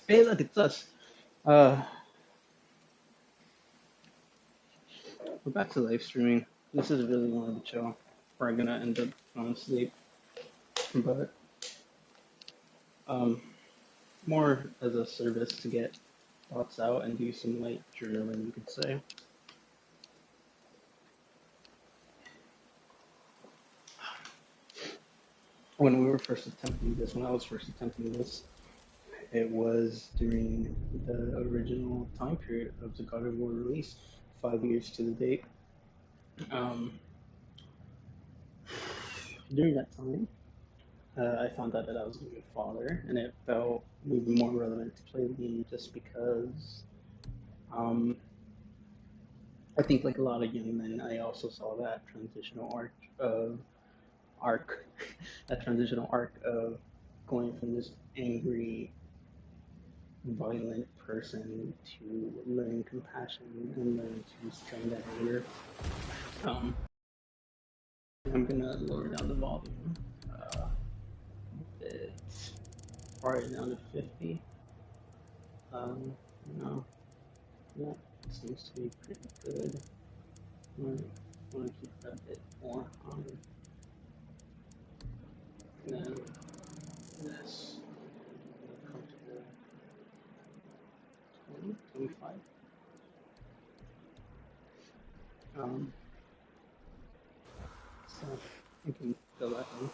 Hey, look, it's us. Uh, we're back to live streaming. This is really one of the chill. We're gonna end up going to sleep, but um, more as a service to get thoughts out and do some light journaling, you could say. When we were first attempting this, when I was first attempting this, it was during the original time period of the God of War release, 5 years to the date. Um, during that time, I found out that I was a good father, and it felt even more relevant to play the game just because I think, like a lot of young men, I also saw that transitional arc, that transitional arc of going from this angry, violent person to learning compassion and learning to restrain that anger. Um, I'm gonna lower down the volume. It's probably down to 50. Um, no, that seems to be pretty good. I want to keep that a bit more on. And then this, comfortable 20, 25. Um, so I can fill that in.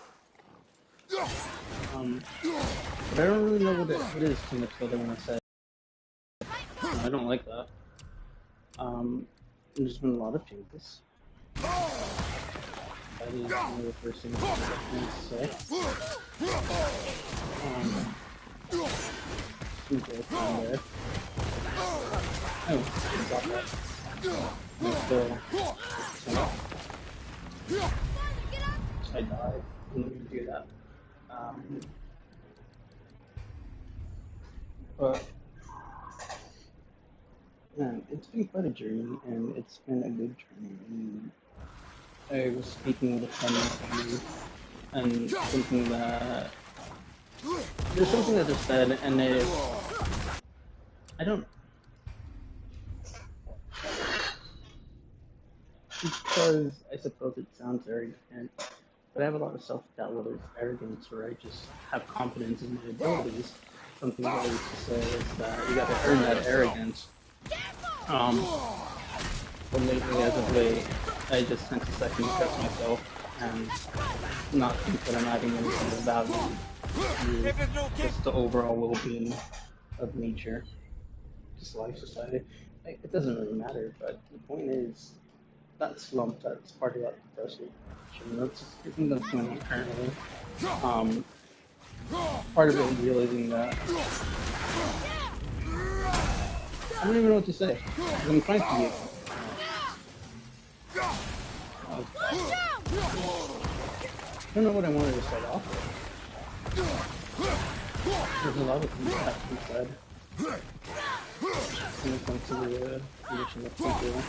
But I don't really know what is too much further when I say. I don't like that. There's been a lot of changes. That is one of the first things I want to say. Some growth down there. Oh, stop that. Still, I died. I didn't do that. But man, it's been quite a journey, and it's been a good journey. And I was speaking with a friend recently, and something that there's something that they said, and I don't, because I suppose it sounds arrogant, but I have a lot of self-doubt, whether it's arrogance or I just have confidence in my abilities. Something that I used to say is that you gotta earn that arrogance. Um, but lately, as of late, I just tend to second guess myself and not think that I'm adding any sort of value to just the overall well-being of nature, just life, society. It doesn't really matter, but the point is that slump that's part of that depression. That's something that's going on currently. Um, Part of it is realizing that I don't even know what to say. I'm trying to be. I don't know what I wanted to start off with. There's a lot of things that have to be said when it comes to the condition of people.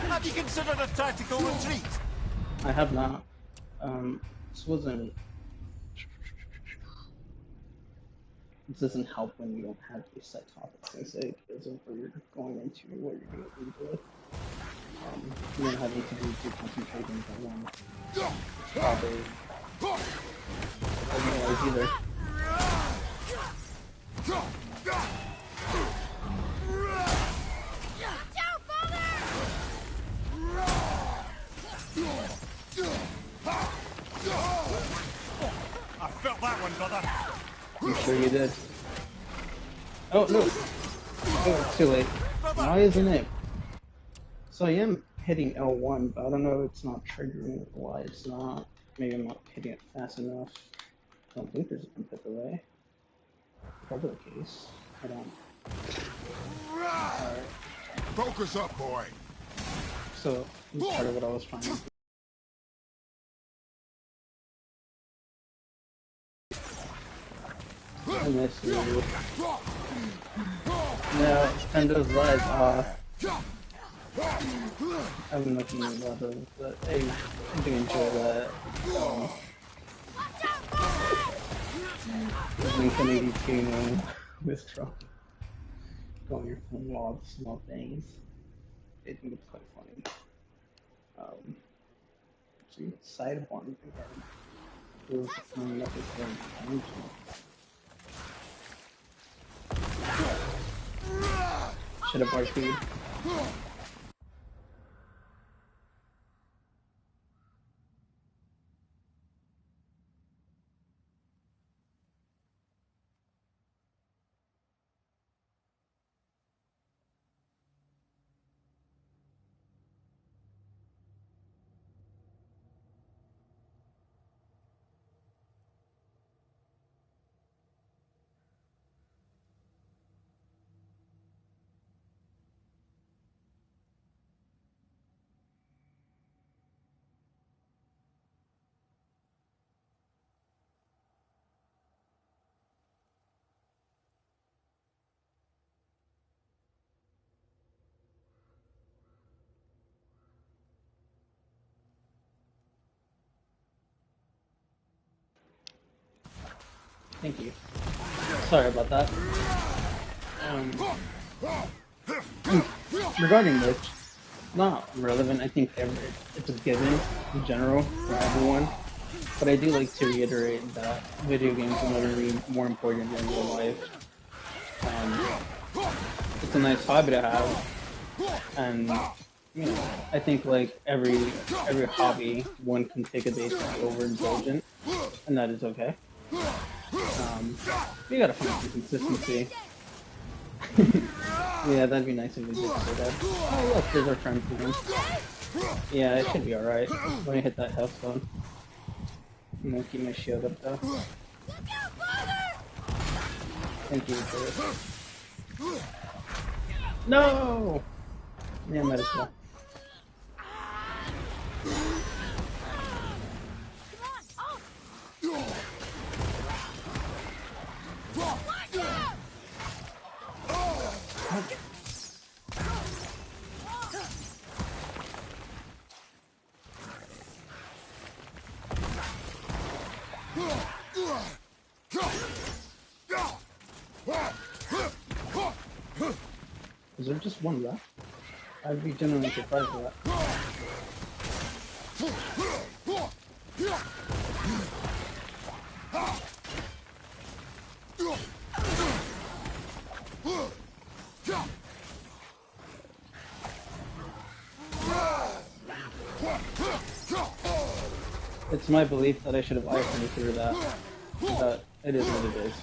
Have you considered a tactical retreat? I have not. This wasn't. This doesn't help when you don't have a set topic per se because of where you're going into or what you're going to lead with. You're not having to do two concentrations on one topic. I don't realize either. I felt that one, brother. I'm sure you did. Oh no! Oh, it's too late. Why isn't it? So I am hitting L1, but I don't know if it's not triggering or why it's not. Maybe I'm not hitting it fast enough. I don't think there's a input delay. Probably the case. I don't. Alright. Focus up, boy. So, this is part of what I was trying to do. I miss you. Now, Nintendo's live off. I've been looking at a lot of, but I do enjoy that. Blink-182. Withdraw. Go on your phone log small things. I think it's quite funny. So you side one again. Feels unnecessary attention. Should have RP'd. Thank you. Sorry about that. Um, regarding which, not relevant. I think it's a given in general for everyone. But I do like to reiterate that video games are never really more important than real life. It's a nice hobby to have, and you know, I think like every hobby, one can take a day to be overindulgent, and that is okay. You gotta find some consistency. Yeah, that'd be nice if we did say that. Oh look, there's our friends again. Yeah, it should be alright. Let me hit that health stone. I'm gonna keep my shield up though. Thank you for it. No! Yeah, might as well. Is there just one left? I'd be genuinely surprised with that. It's my belief that I should have ironed through that, but it is what it is.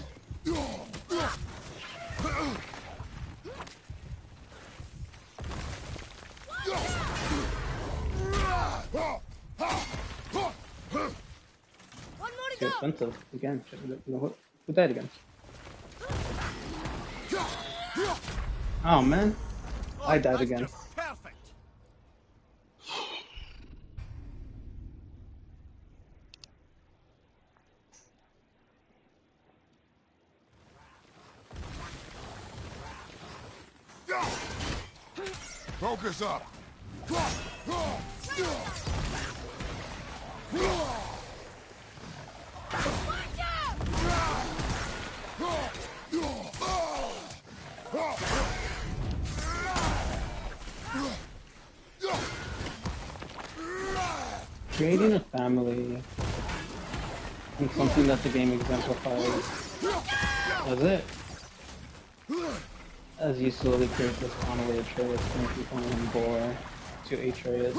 It's too expensive. Again, who died again? Oh man, I died again. Focus up. Creating a family and something that the game exemplifies. That's it. As you slowly create this family, Atreus from people in Boar to Atreus.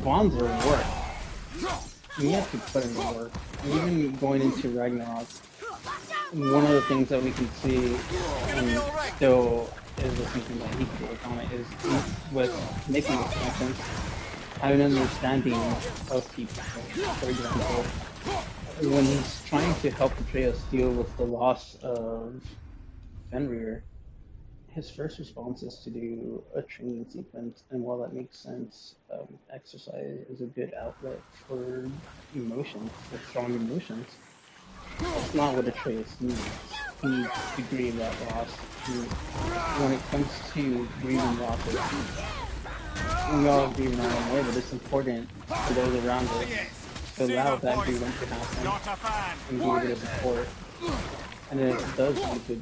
Bonds are work. You have to put in the work. And even going into Ragnarok, one of the things that we can see, and still is something that he can work on it, is with making expansions, having an understanding of people. For example, when he's trying to help Atreus deal with the loss of Fenrir, his first response is to do a training sequence, and while that makes sense, exercise is a good outlet for emotions, for strong emotions. That's not what Atreus needs. He needs to grieve that loss. When it comes to grieving losses, we all grieve in our own way, but it's important for those around us to See allow the that point. movement to happen Not a fan. and be able to support. And then it does need to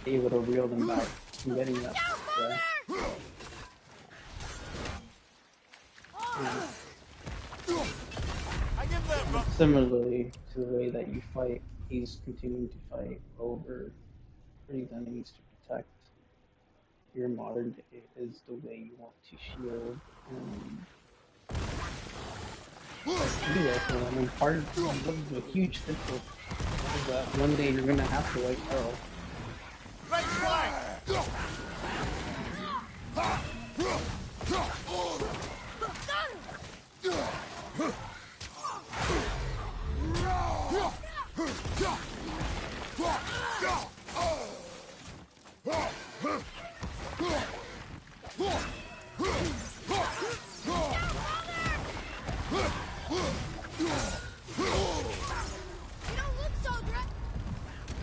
be able to reel them back from getting that threat. I give that And similarly to the way that you fight, he's continuing to fight over for these enemies to protect. Your modern day is the way you want to shield and do that for them. And part of the huge difference is that one day you're gonna have to wipe Earl. right flank.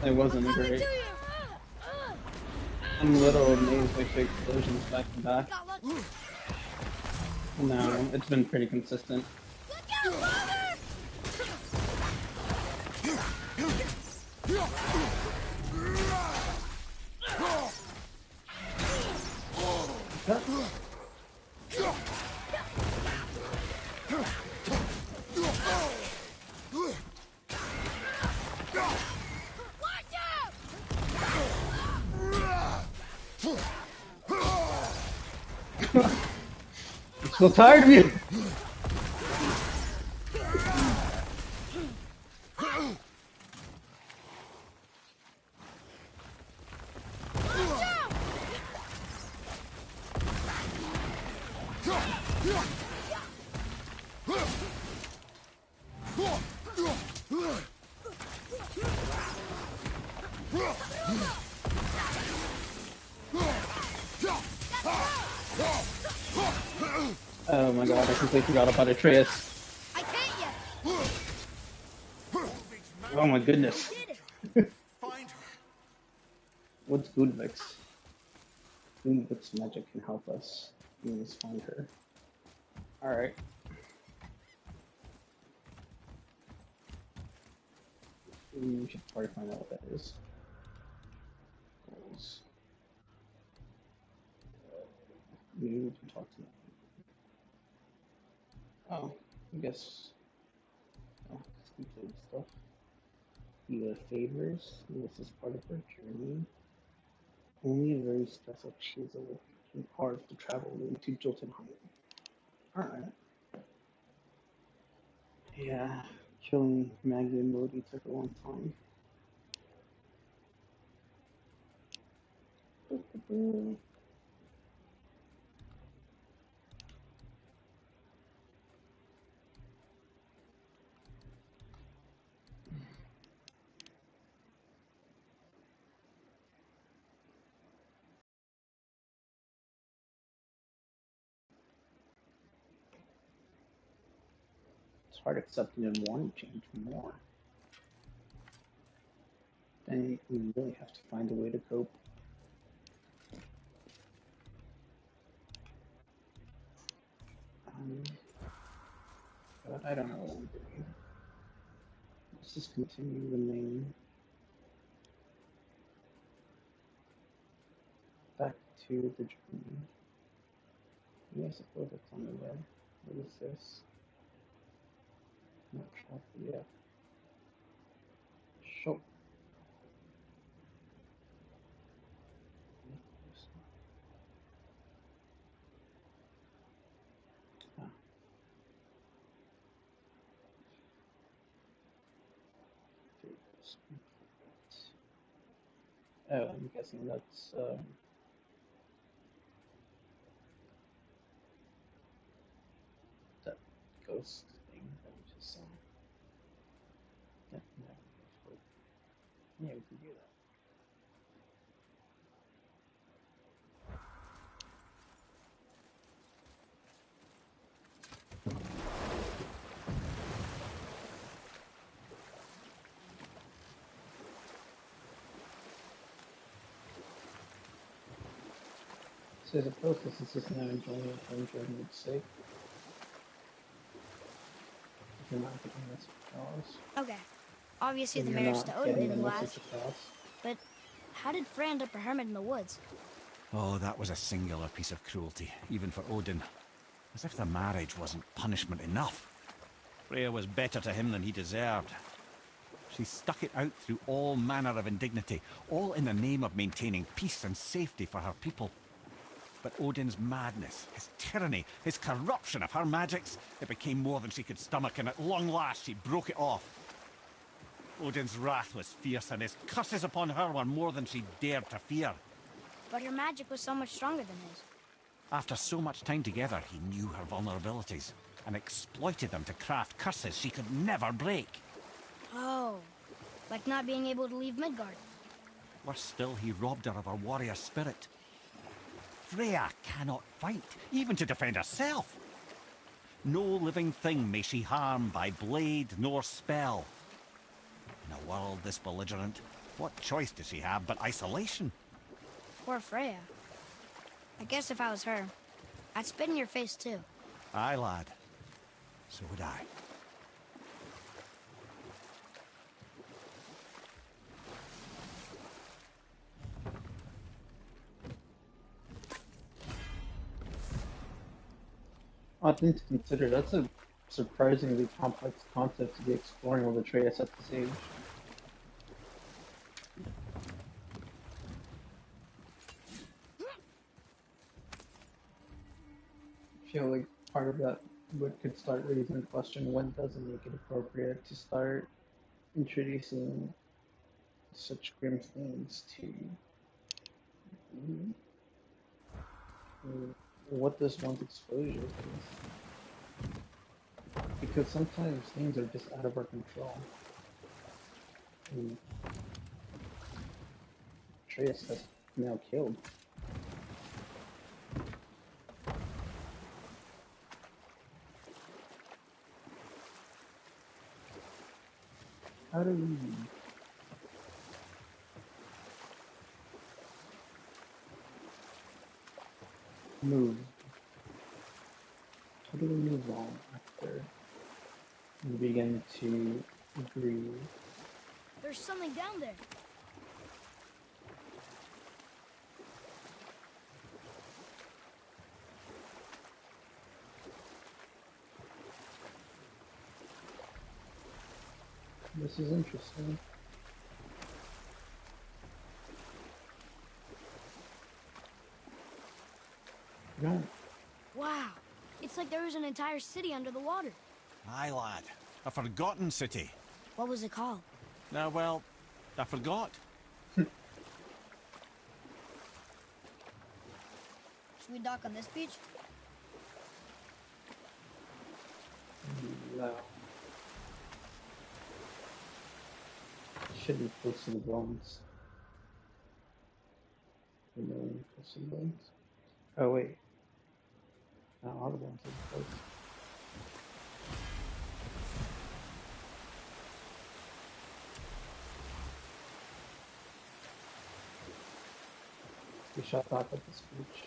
It wasn't great. I'm a little amazed by two explosions back to back. No, it's been pretty consistent. I'm so tired of you! Oh my god, I completely forgot about Atreus. I can't yet. Oh my goodness. Find her. What's Budvix? Budvix magic can help us. We must find her. Alright. We should probably find out what that is. Goals. Maybe we can talk to them. Oh, I guess. Oh, let's complete stuff. You have favors. This is part of her journey. Only a very special chisel can carve the travel into Jotunheim. Alright. Yeah, killing Maggie and Modi took a long time. It's hard accepting and wanting change more. Then we really have to find a way to cope. But I don't know what I'm doing. Let's just continue the main. Back to the journey. Yeah, I suppose it's on the way. What is this? Not travel yet. Show. Ah, there it goes. Oh, I'm guessing that's that ghost thing that we just saw. Yeah, yeah, we can do that. So I suppose this is just now enjoying it for enjoying its sake. You're not getting this across. Okay. Obviously Then the you're marriage to not Odin getting the didn't message last. across. But how did Freya end up a hermit in the woods? Oh, that was a singular piece of cruelty, even for Odin. As if the marriage wasn't punishment enough. Freya was better to him than he deserved. She stuck it out through all manner of indignity, all in the name of maintaining peace and safety for her people. But Odin's madness, his tyranny, his corruption of her magics, it became more than she could stomach, and at long last she broke it off. Odin's wrath was fierce, and his curses upon her were more than she dared to fear. But her magic was so much stronger than his. After so much time together, he knew her vulnerabilities, and exploited them to craft curses she could never break. Oh, like not being able to leave Midgard. Worse still, he robbed her of her warrior spirit. Freya cannot fight, even to defend herself. No living thing may she harm by blade nor spell. In a world this belligerent, what choice does she have but isolation? Poor Freya. I guess if I was her, I'd spit in your face too. Aye, lad. So would I. Odd thing to consider. That's a surprisingly complex concept to be exploring with Atreus at this age. I feel like part of that could start raising the question: when does it make it appropriate to start introducing such grim things to what does one's exposure is? Because sometimes things are just out of our control. And Atreus has now killed. How do we move? How do we move on after we begin to agree? There's something down there. This is interesting. Yeah. Wow. It's like there was an entire city under the water. Aye, lad. A forgotten city. What was it called? Now, well, I forgot. Should we dock on this beach? No. Should be close to the bones. Close to the bones. Oh wait. No, all the bones are close. We shall dock at this beach.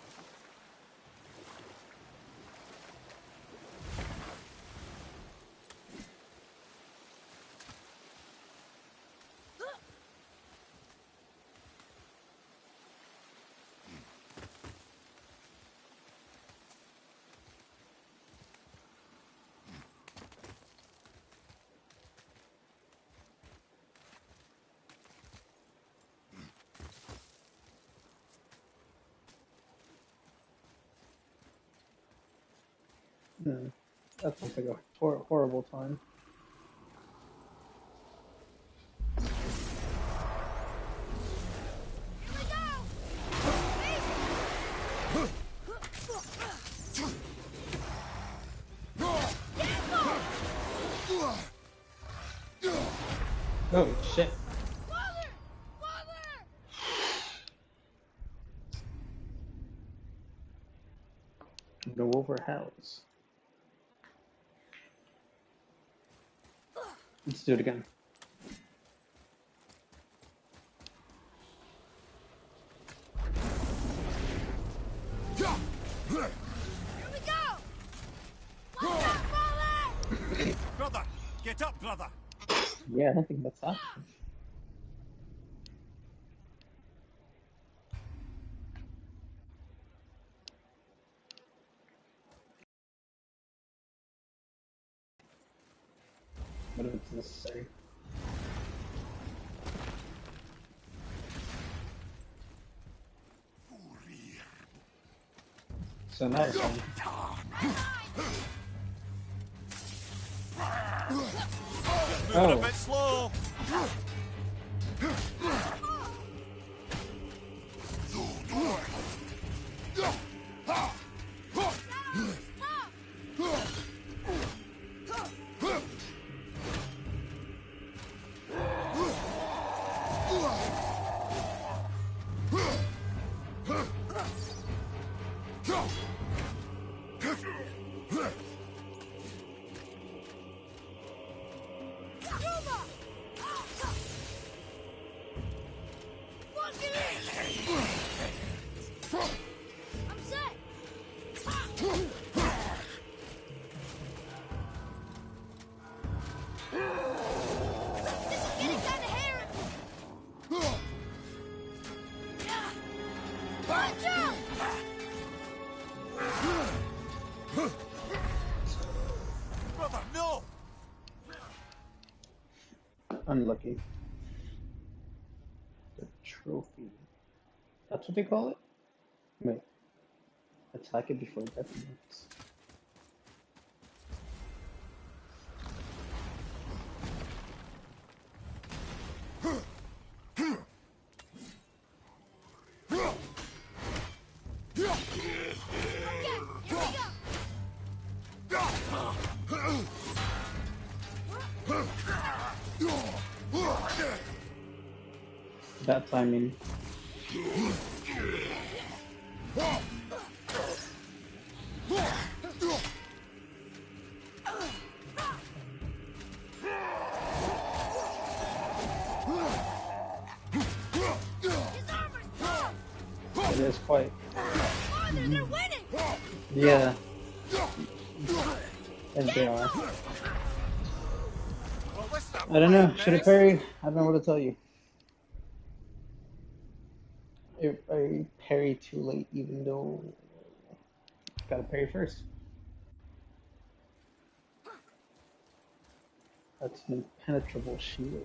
That sounds like a horrible time. Oh shit. No overhells. Let's do it again. Here we go! Watch out, Father! Brother, I don't think that's happening. But if it's necessary. So now it's fine. Moving a bit slow. I'm set. This is getting kind of hairy. Watch out! Brother, no! Unlucky. The trophy. That's what they call it? Wait. Attack it before it detonates. Okay, here we go. Bad timing. His armor's tough. It is quite. Father, they're winning. Yeah. And they are. Well, listen up, I don't know. Lioness. Should I parry? I don't know what to tell you. I parry too late, even though gotta parry first. That's an impenetrable shield.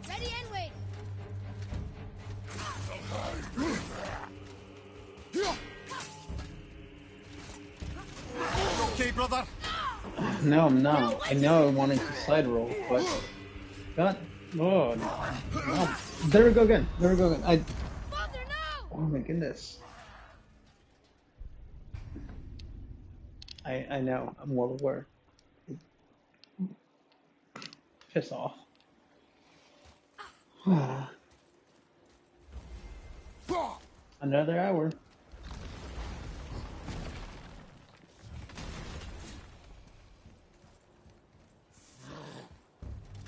Ready and waiting. Okay, brother. No, I'm not. I know I wanted to side roll, but God, oh no. No. There we go again. There we go again. Father, no! Oh my goodness. I know. I'm well aware. Piss off. Another hour.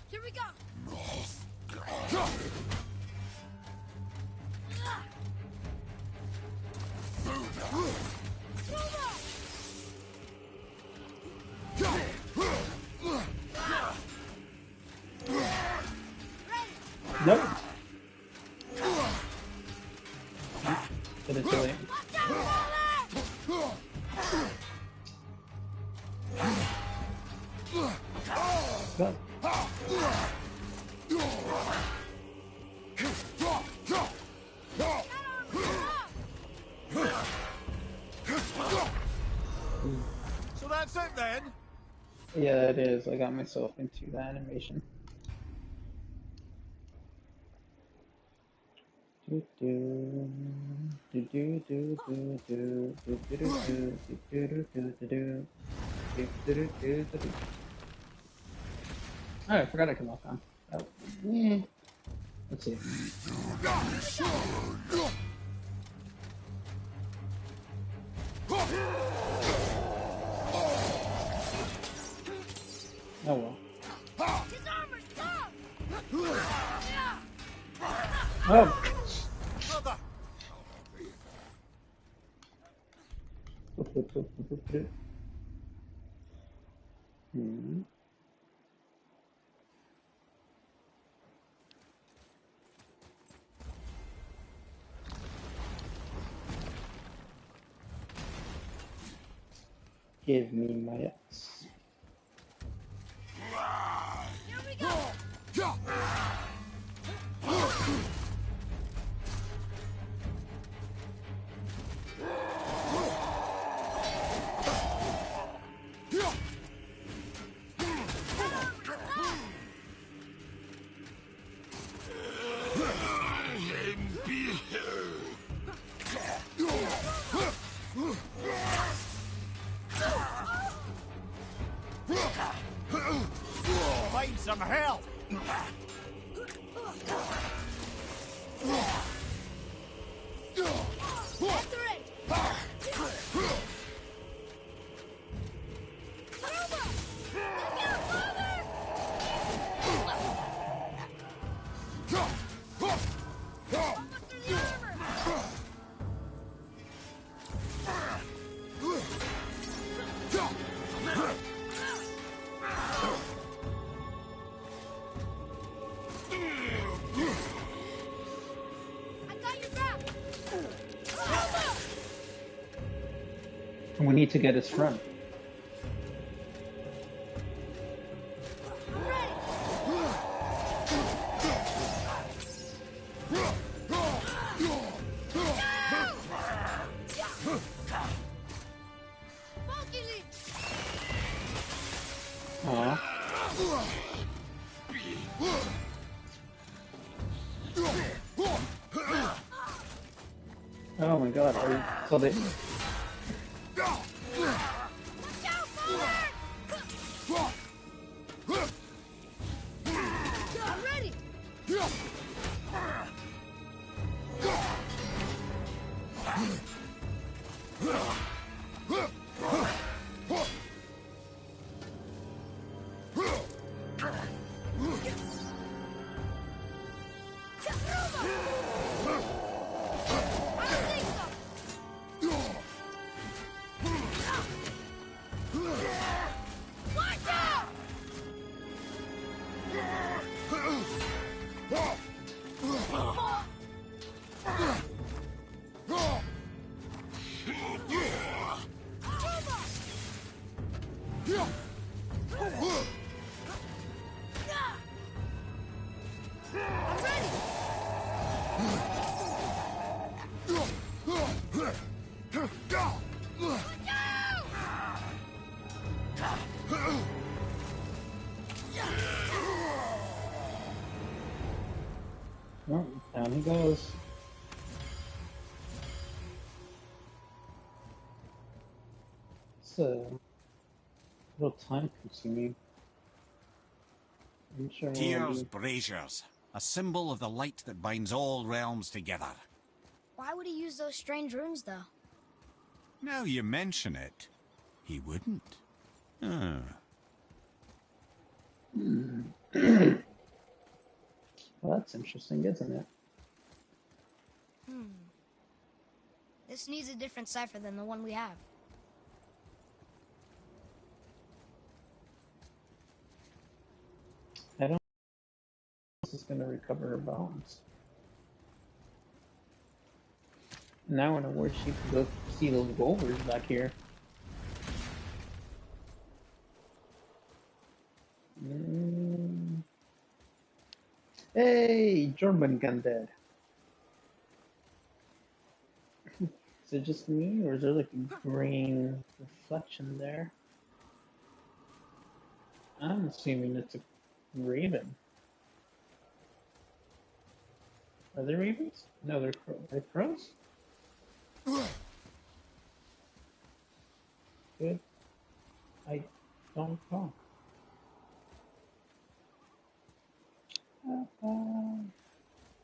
Here we go. Nope. Did it too late. Go. So that's it then? Yeah, it is. I got myself into the animation. Do do do do do do do do do do do do do do do do do. Oh, I forgot I can lock on. Oh, yeah. Let's see. Oh well. His armor's tough. Oh. Brother! Hmm. Give me my axe. Here we go! Find some help! After it! Roma! Look out, father! Almost through the armor! I got your back! Roma! We need to get his friend. I'm ready! Focusing! Aw. Oh my god, so they... Watch out, father! I'm ready! I don't think so! Watch out! I'm ready! Watch out! Oh, down he goes. It's a little time consuming. I'm sure Tyr's braziers, a symbol of the light that binds all realms together. Why would he use those strange runes, though? Now you mention it, he wouldn't. Ah. Well, that's interesting, isn't it? This needs a different cipher than the one we have. I don't know if this is going to recover her bones. Now I know where she can go see those boulders back here. Hey, German Gundad. Is it just me, or is there like a green reflection there? I'm assuming it's a raven. Are they ravens? No, they're crows. Good. I don't know.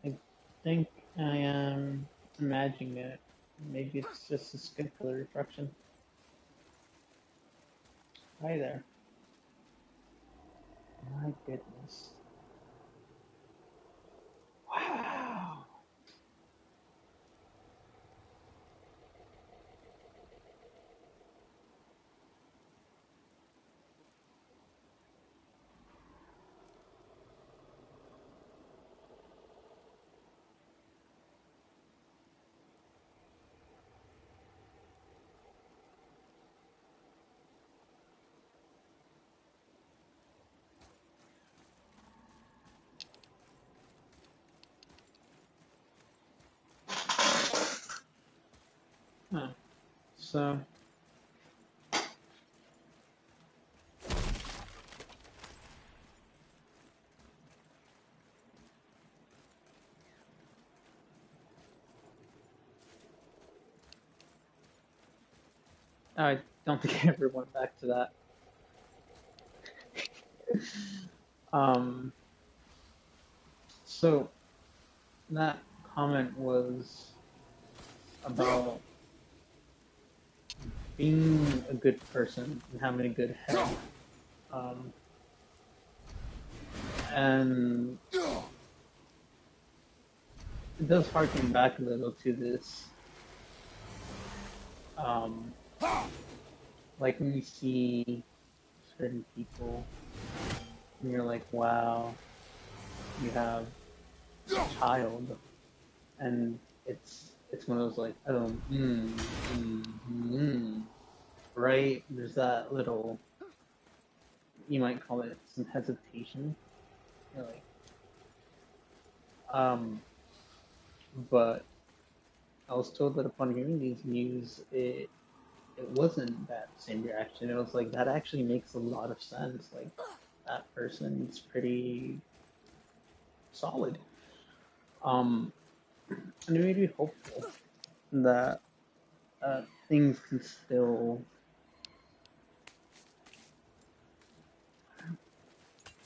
I think I am imagining it. Maybe it's just a skin color reflection. Hi there. My goodness. Wow. So I don't think I ever went back to that. Um, so that comment was about being a good person and having a good head. Um, and it does harken back a little to this. Um, like when you see certain people and you're like, wow, you have a child, and it's one of those like, oh, right? There's that little, you might call it some hesitation. You're like, but I was told that upon hearing these news, it wasn't that same reaction. It was like that actually makes a lot of sense. Like that person's pretty solid. And it made me hopeful that things can still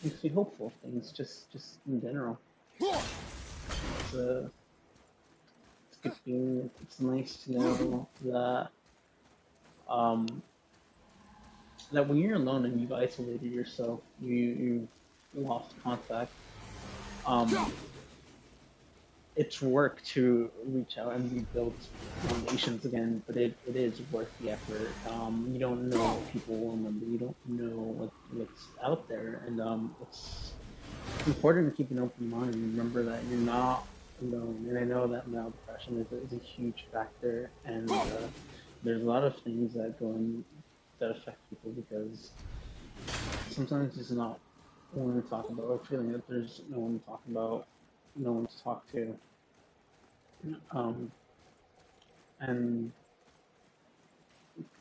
makes me hopeful. Things just in general. It's a it's a good feeling. It's nice to know that um that when you're alone and you've isolated yourself, you've lost contact. Um, it's work to reach out and rebuild foundations again, but it is worth the effort. You don't know what people will remember. You don't know what's out there, and it's important to keep an open mind. Remember that you're not alone, and I know that maldepression is a huge factor, and there's a lot of things that go in that affect people because sometimes it's not one to talk about, or feeling that there's no one to talk about, no one to talk to. Um, and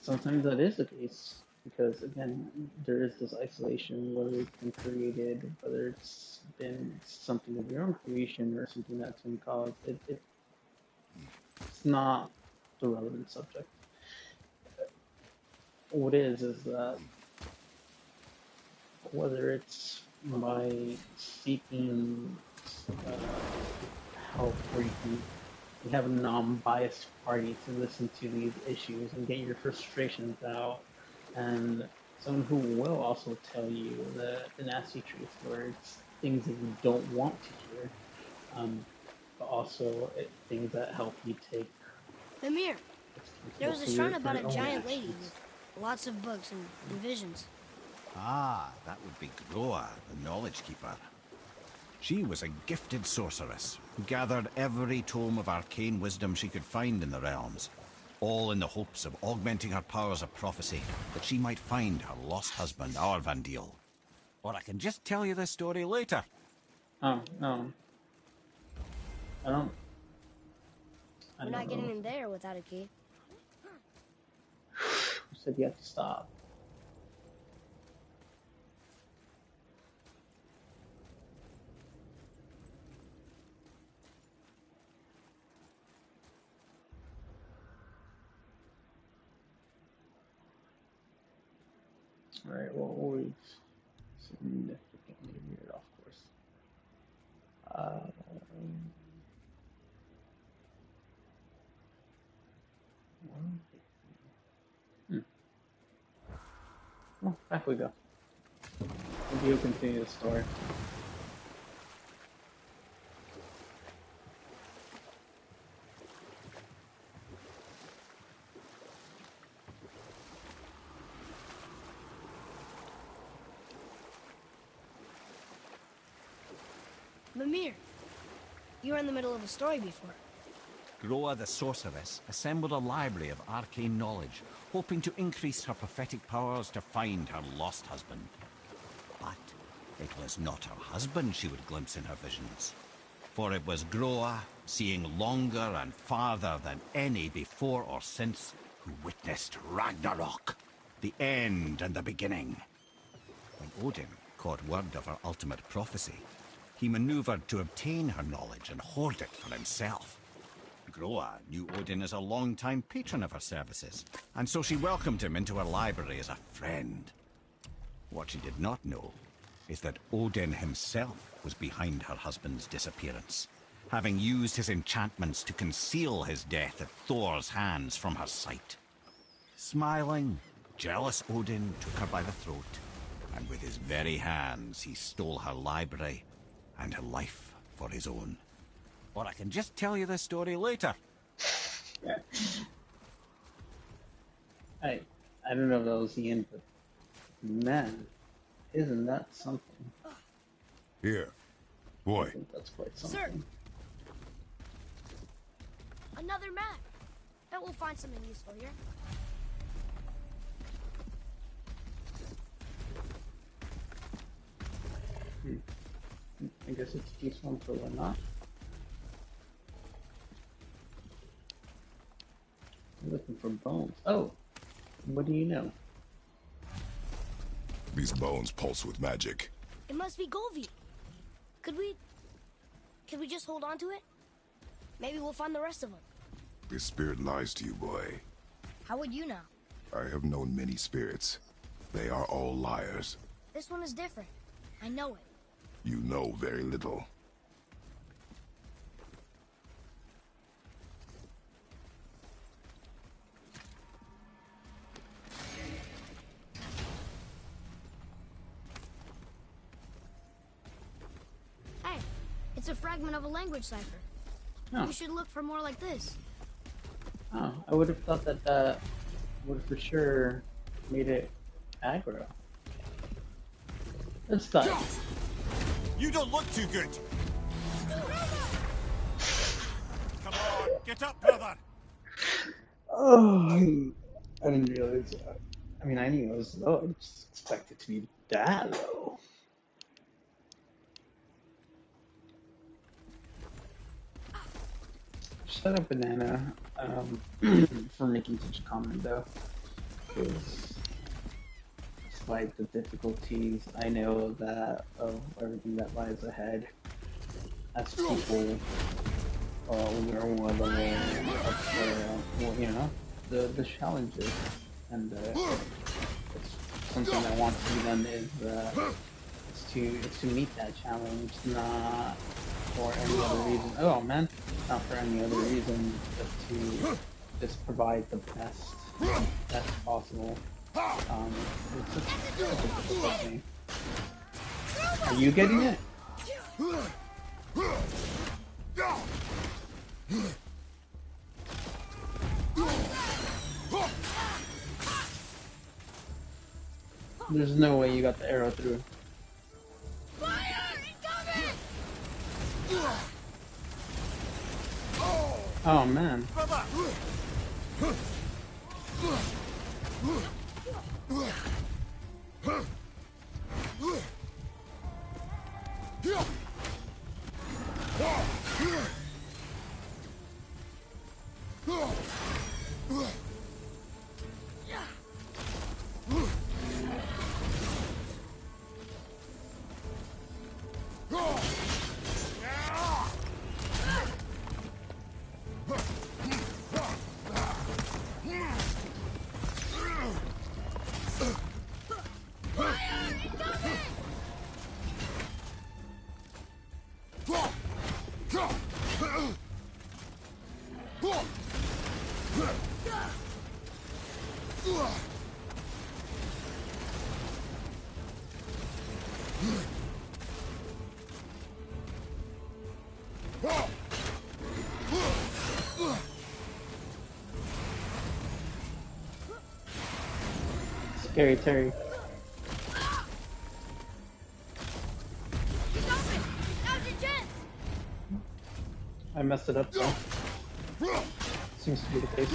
sometimes that is the case because, again, there is this isolation, whether it's been created, whether it's been something of your own creation or something that's been caused. It's not the relevant subject. What is that whether it's by seeking help where you have a non-biased party to listen to these issues and get your frustrations out, and someone who will also tell you the nasty truth, where it's things that you don't want to hear, but also things that help you take. Mimir, there was a shrine about a giant lady actions. with lots of books and visions. Ah, that would be Groa, the Knowledge Keeper. She was a gifted sorceress who gathered every tome of arcane wisdom she could find in the realms, all in the hopes of augmenting her powers of prophecy, that she might find her lost husband, Arvandil. Or I can just tell you this story later. Oh, no. I don't We're not know. getting in there without a key. You said you have to stop. Alright, well, we've significantly veered off course. Well, back we go. Maybe you'll continue the story. Mimir, you were in the middle of a story before. Groa the sorceress assembled a library of arcane knowledge, hoping to increase her prophetic powers to find her lost husband. But it was not her husband she would glimpse in her visions, for it was Groa, seeing longer and farther than any before or since, who witnessed Ragnarok, the end and the beginning. When Odin caught word of her ultimate prophecy, he maneuvered to obtain her knowledge and hoard it for himself. Groa knew Odin as a long-time patron of her services, and so she welcomed him into her library as a friend. What she did not know is that Odin himself was behind her husband's disappearance, having used his enchantments to conceal his death at Thor's hands from her sight. Smiling, jealous Odin took her by the throat, and with his very hands he stole her library and her life for his own. Or I can just tell you this story later. I don't know if that was the end, but man, isn't that something? Here. I Boy, think that's quite Sir. something. Another map. Bet we'll find something useful here. I guess it's useful for what not. I'm looking for bones. Oh, what do you know? these bones pulse with magic. It must be Golvi. Could we just hold on to it? Maybe we'll find the rest of them. This spirit lies to you, boy. How would you know? I have known many spirits. They are all liars. This one is different. I know it. You know very little. Hey, it's a fragment of a language cipher. Oh. We should look for more like this. Oh, I would have thought that that would have for sure made it aggro. Let's start. You don't look too good. Come on, get up, brother. Oh, I didn't realize. I mean, I knew it was low. I just expected it to be that low. Shut up, Banana, for making such a comment, though. Because despite the difficulties, I know that of everything that lies ahead, as people, we are one level up for, well, you know, the challenges, and it's something I want to be done is to meet that challenge, not for any other reason. Oh man, not for any other reason, but to just provide the best possible. It's such a difficult thing. Are you getting it? There's no way you got the arrow through. Oh man. Brother! Scary Terry. I messed it up though. Seems to be the case.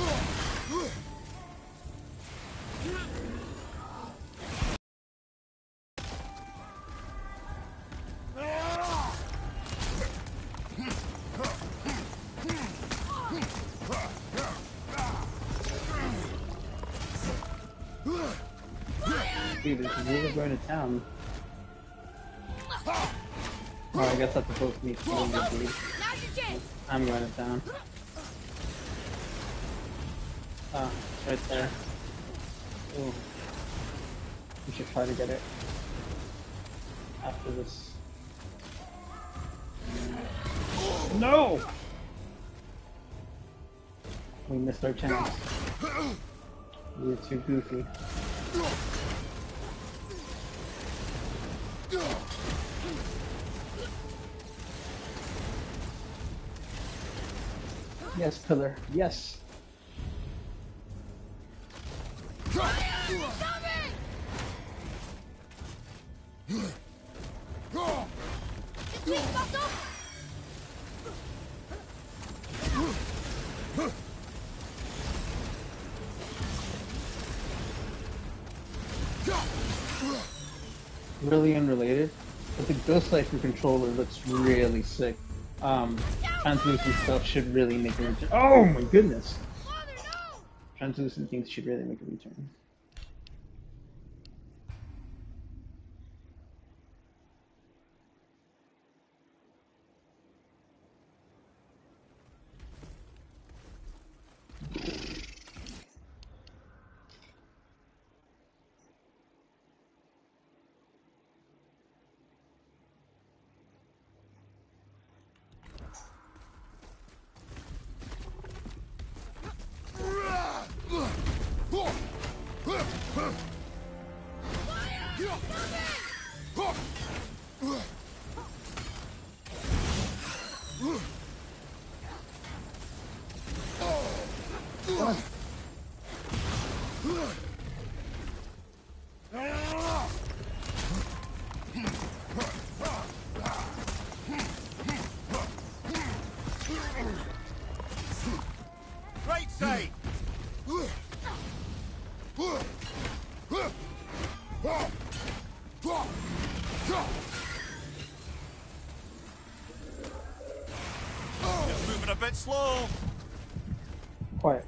Dude, it's really going to town. Oh, I guess that's supposed to be killing the dude. Now's your chance. I'm going to town. Ah, it's right there. Ooh. We should try to get it after this. No! We missed our chance. We were too goofy. Yes, pillar. Yes. Really unrelated, but the Ghost Lifer controller looks really sick. Translucent stuff should really make a return. Oh my goodness! Translucent things should really make a return. Right side. Just moving a bit slow. Quiet.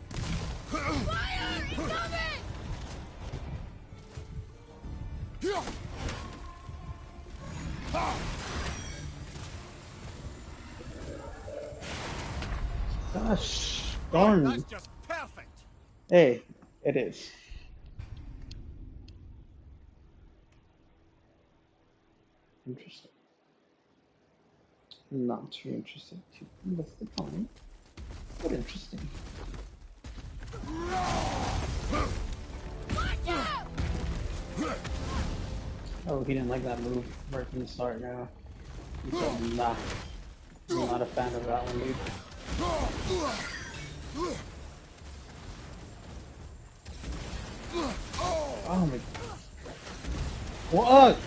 Gosh, darn. That's just perfect. Hey, it is. Interesting. Not too interesting to invest the time, but interesting. Oh, he didn't like that move right from the start now. He said, nah. I'm not a fan of that one, dude. Oh my god. What?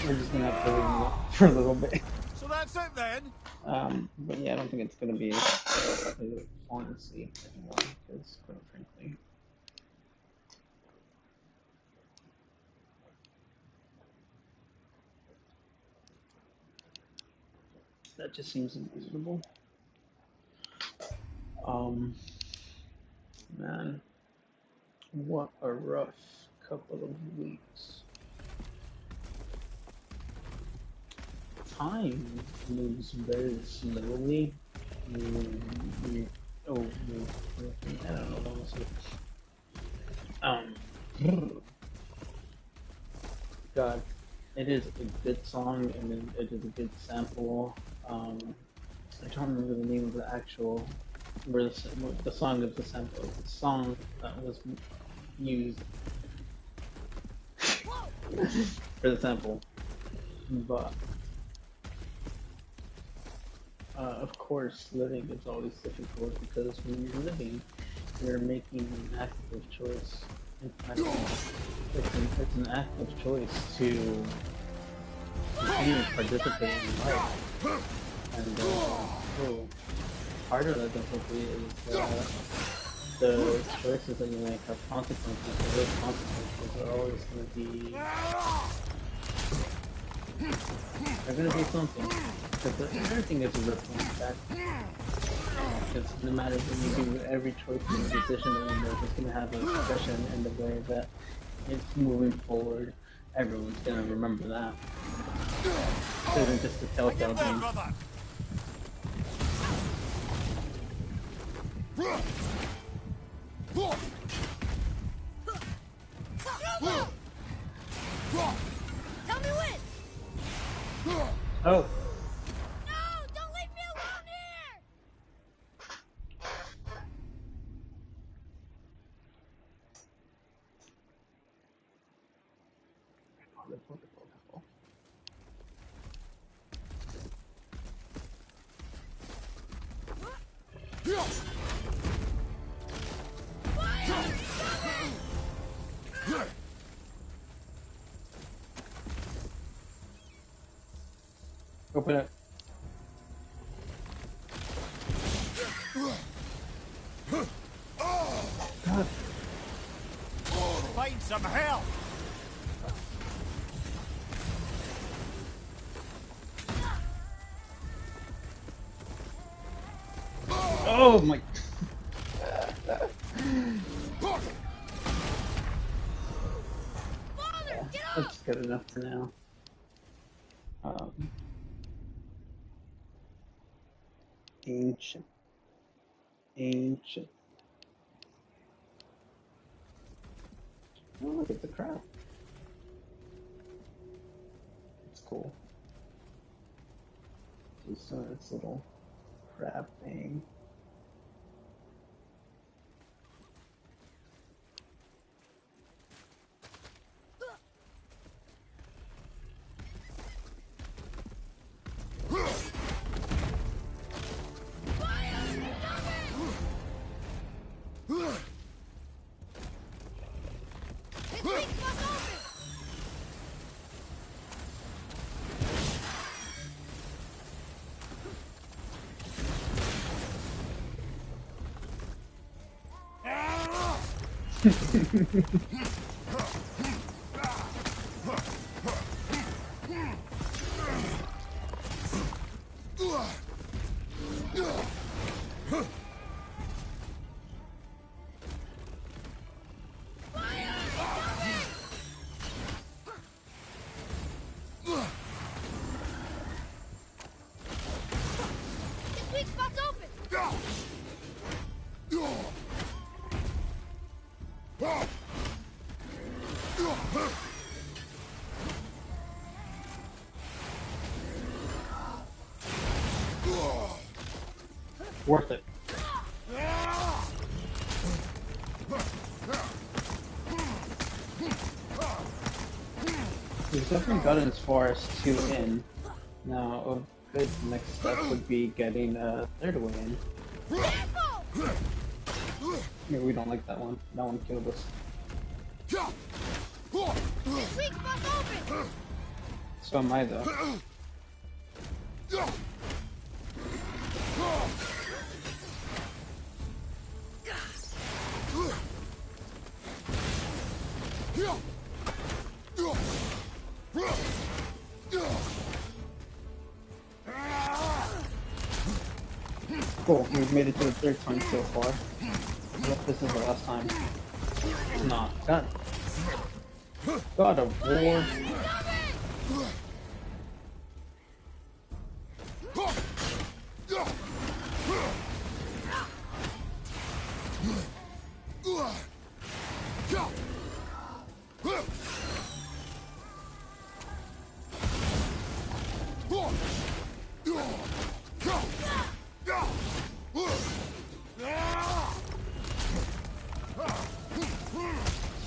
We're just gonna have to leave him for a little bit. So that's it then. But yeah, I don't think it's gonna be honestly anymore, because quite frankly. That just seems unreasonable. Man, what a rough couple of weeks. Time moves very slowly. I don't know, honestly. God, it is a good song and it is a good sample. I don't remember the name of the actual, where the song of the sample, the song that was used for the sample, but of course living is always difficult because when you're living, you're making an active choice. In fact, it's an active choice to continue to participate in life. And part of that difficulty is the choices that you make have consequences, and those consequences are always going to be... They're going to be something, because everything is a ripple effect. Because no matter what you do, every choice and decision that you make is going to have an expression in the way that it's moving forward. Everyone's going to remember that. It isn't just a telltale There, game. brother. Tell me when! Oh! No! Don't leave me alone here! Open it. God. Find some help. Oh my. Father, get up! That's good enough for now. Ancient. Ancient. Oh, look at the crab. It's cool. Just its little crab thing. His wings must open! His weak spot's open! Worth it. We've definitely gotten as far as 2 in. Now, a good next step would be getting a 3rd way in. Careful! Yeah, we don't like that one. That one killed us. His weak spot's open! So am I, though. Cool, we've made it to the 3rd time so far. I hope this is the last time. Nah, God of War.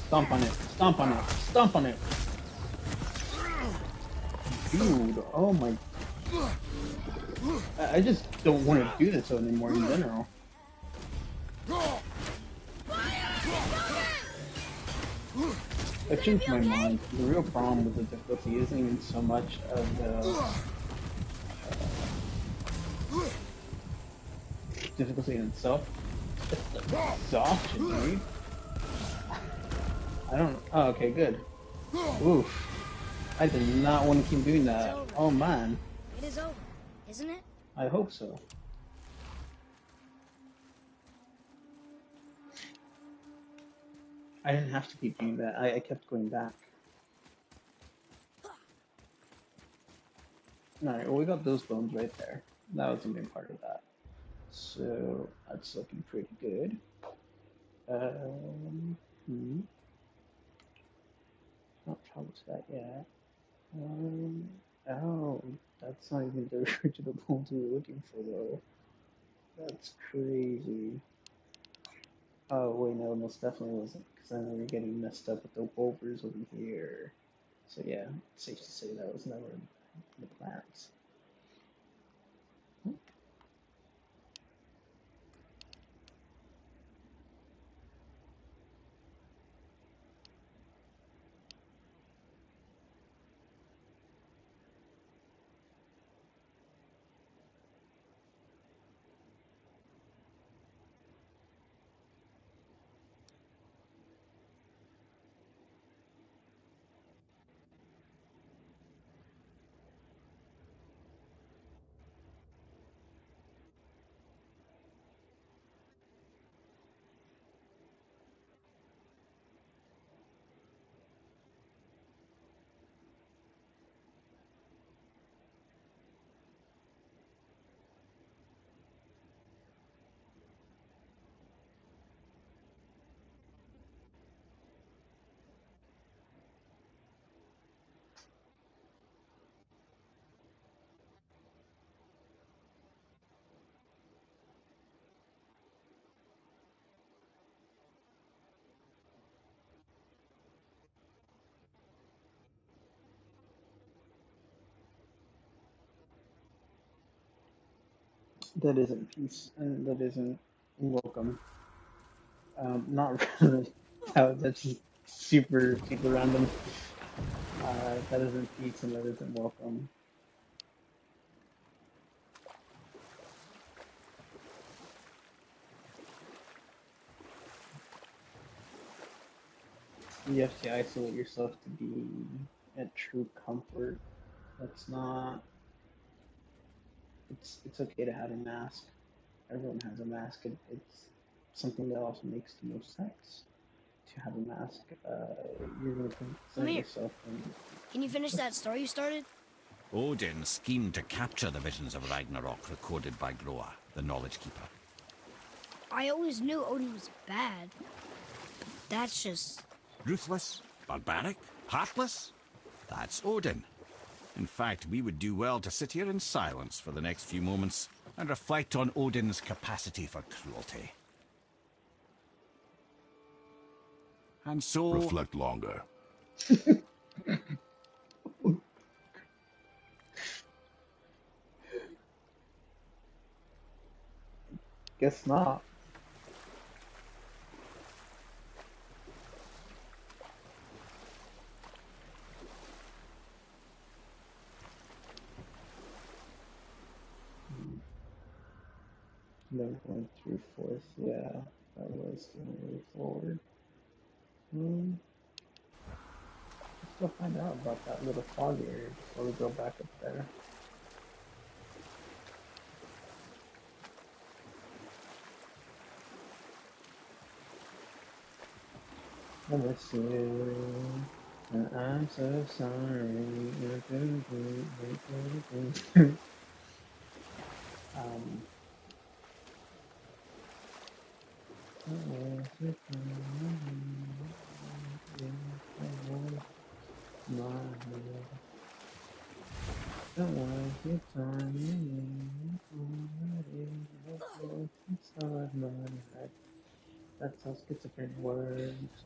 Stomp on it, stomp on it, stomp on it! Dude, oh my... I just don't want to do this anymore in general. I changed my mind. The real problem with the difficulty isn't even so much of the difficulty in itself. It's the exhaustion, dude. I don't. Oh, okay, good. Oof. I did not want to keep doing that. Oh man. It is over, isn't it? I hope so. I didn't have to keep doing that. I kept going back. Alright, well, we got those bones right there. That was the main part of that. So, that's looking pretty good. Hmm. Not traveled to that yet. Oh, that's not even the original bones we were looking for, though. That's crazy. Oh, wait, no, most definitely wasn't, because then we were getting messed up with the wolvers over here. So, yeah, it's safe to say that was never in the plans. That isn't peace, and that isn't welcome. Not really. That's just super random. That isn't peace, and that isn't welcome. You have to isolate yourself to be at true comfort. That's not. It's okay to have a mask. Everyone has a mask. It's something that also makes the most sense to have a mask. You're gonna present Mimir, yourself and can you finish that story you started? Odin schemed to capture the visions of Ragnarok recorded by Groa, the Knowledge Keeper. I always knew Odin was bad. That's just... Ruthless, barbaric, heartless? That's Odin. In fact, we would do well to sit here in silence for the next few moments and reflect on Odin's capacity for cruelty. And so... Reflect longer. guess not. No, 1 through 4th, yeah, that was the way forward. Let's go find out about that little fog area before we go back up there. I miss you. And I'm so sorry. um, don't waste your time. Inside my head. That's how schizophrenia works.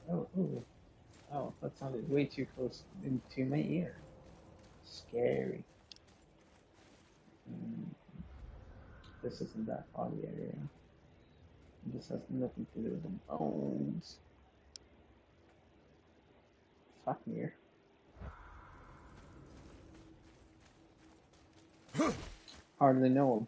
Oh, that sounded way too close into my ear. Scary. Mm, this isn't that foggy area. This has nothing to do with the bones. Fuck me. Hardly know him.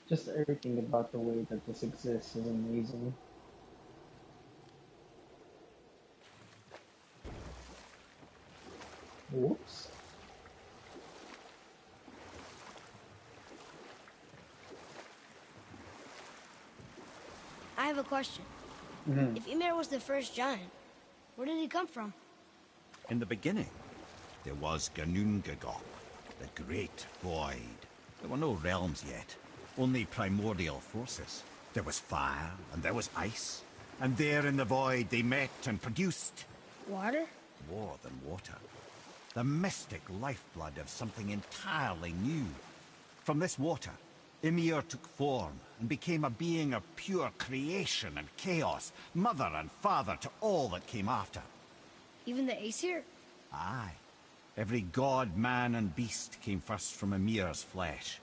Just everything about the way that this exists is amazing. Whoops. I have a question. If Ymir was the first giant, where did he come from? In the beginning, there was Ginnungagap, the Great Void. There were no realms yet, only primordial forces. There was fire, and there was ice. And there in the void they met and produced Water? more than water. The mystic lifeblood of something entirely new. From this water, Ymir took form and became a being of pure creation and chaos, mother and father to all that came after. Even the Aesir? Aye. Every god, man, and beast came first from Ymir's flesh.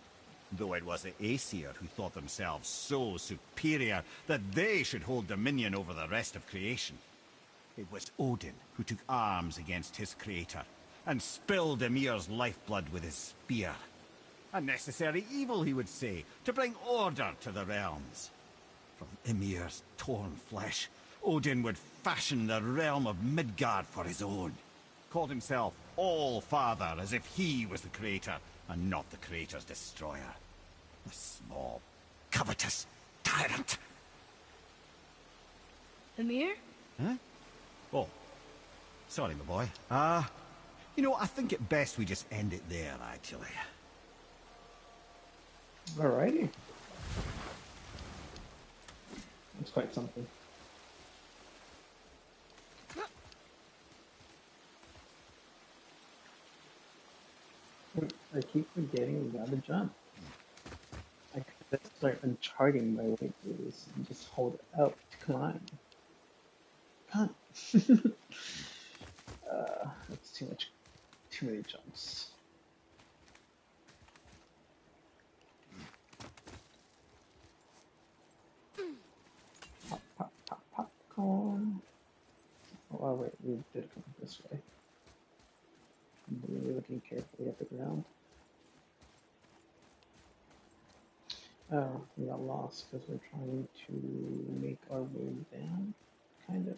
Though it was the Aesir who thought themselves so superior that they should hold dominion over the rest of creation. It was Odin who took arms against his creator and spilled Ymir's lifeblood with his spear. A necessary evil, he would say, to bring order to the realms. From Ymir's torn flesh, Odin would fashion the realm of Midgard for his own. Called himself All-Father, as if he was the creator, and not the creator's destroyer. A small, covetous tyrant. Ymir? Huh? Oh, sorry, my boy. You know, I think it best we just end it there, actually. Alrighty. That's quite something. I keep forgetting we gotta jump. I could start uncharting my way through this and just hold it out to climb. Can't. That's too many jumps. Pop, pop, pop, popcorn. Oh, wait, we did come this way. I'm really looking carefully at the ground. Oh, we got lost because we're trying to make our way down, kind of.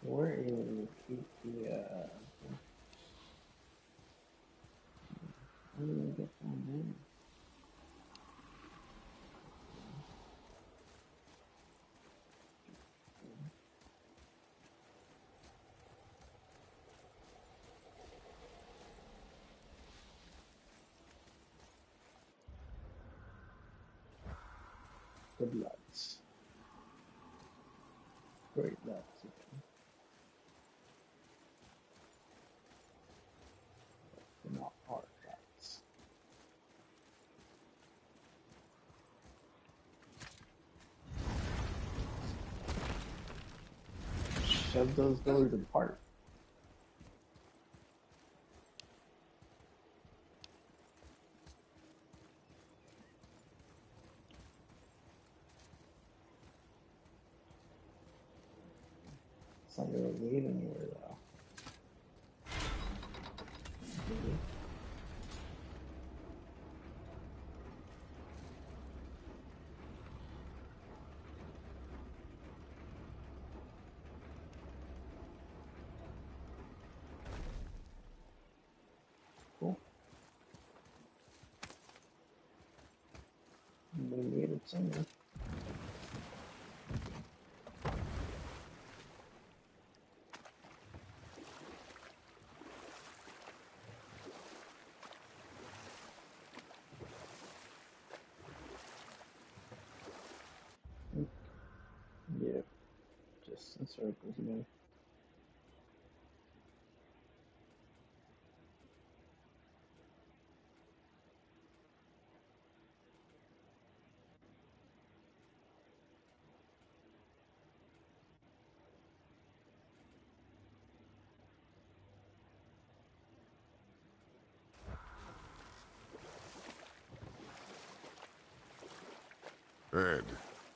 Where is the, how do we get down there? The bloods. Great bloods. They're not artifacts. Shove those doors apart. It's not really leaving anywhere though. Cool. We made it somewhere. Yeah, just in circles again. Ed,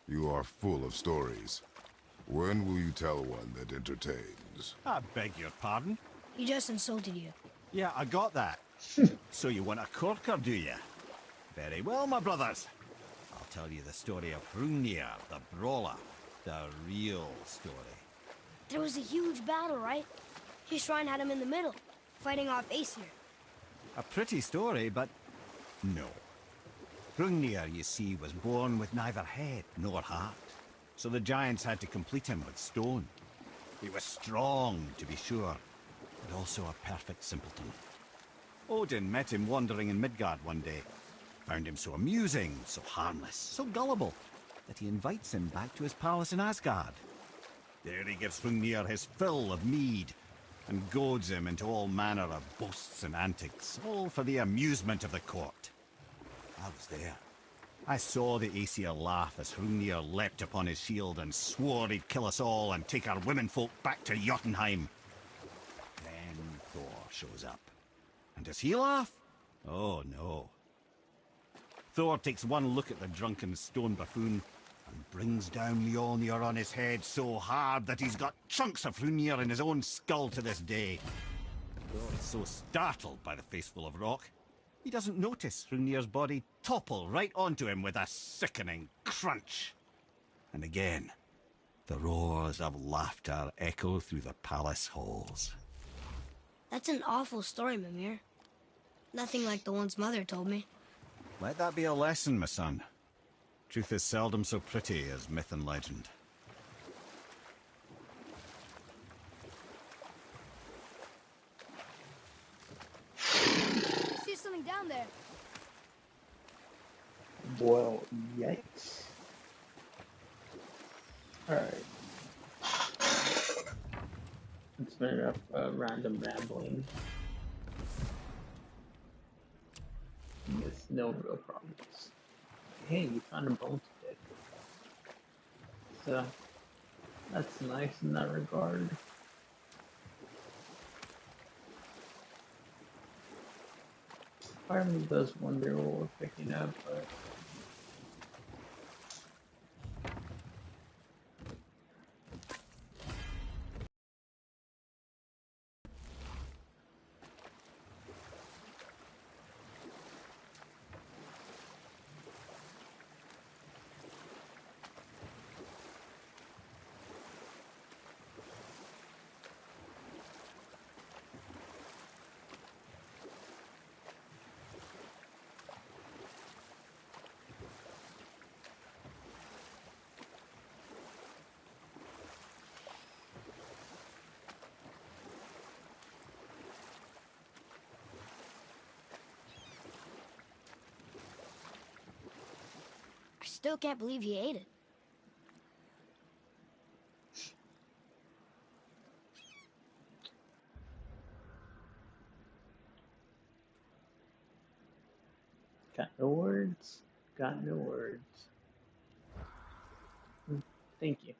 you are full of stories. When will you tell one that entertains? I beg your pardon? He just insulted you. Yeah, I got that. So you want a corker, do you? Very well, my brothers. I'll tell you the story of Hrungnir, the brawler. The real story. There was a huge battle, right? His shrine had him in the middle, fighting off Aesir. A pretty story, but no. Hrungnir, you see, was born with neither head nor heart. So the giants had to complete him with stone. He was strong, to be sure, but also a perfect simpleton. Odin met him wandering in Midgard one day. Found him so amusing, so harmless, so gullible, that he invites him back to his palace in Asgard. There he gives Hrungnir his fill of mead, and goads him into all manner of boasts and antics, all for the amusement of the court. I was there. I saw the Aesir laugh as Hrungnir leapt upon his shield and swore he'd kill us all and take our womenfolk back to Jotunheim. Then Thor shows up. And does he laugh? Oh, no. Thor takes one look at the drunken stone buffoon and brings down Mjolnir on his head so hard that he's got chunks of Hrungnir in his own skull to this day. Thor is so startled by the face full of rock, he doesn't notice Hrungnir's body topple right onto him with a sickening crunch. And again, the roars of laughter echo through the palace halls. That's an awful story, Mimir. Nothing like the ones Mother told me. Let that be a lesson, my son. Truth is seldom so pretty as myth and legend. I see something down there. Well, yikes. Alright. It's been enough random rambling. With no real problems. Hey, you found a bone to pick. So, that's nice in that regard. Part of me does wonder what we're picking up, but... I still can't believe he ate it. Got no words. Got no words. Thank you.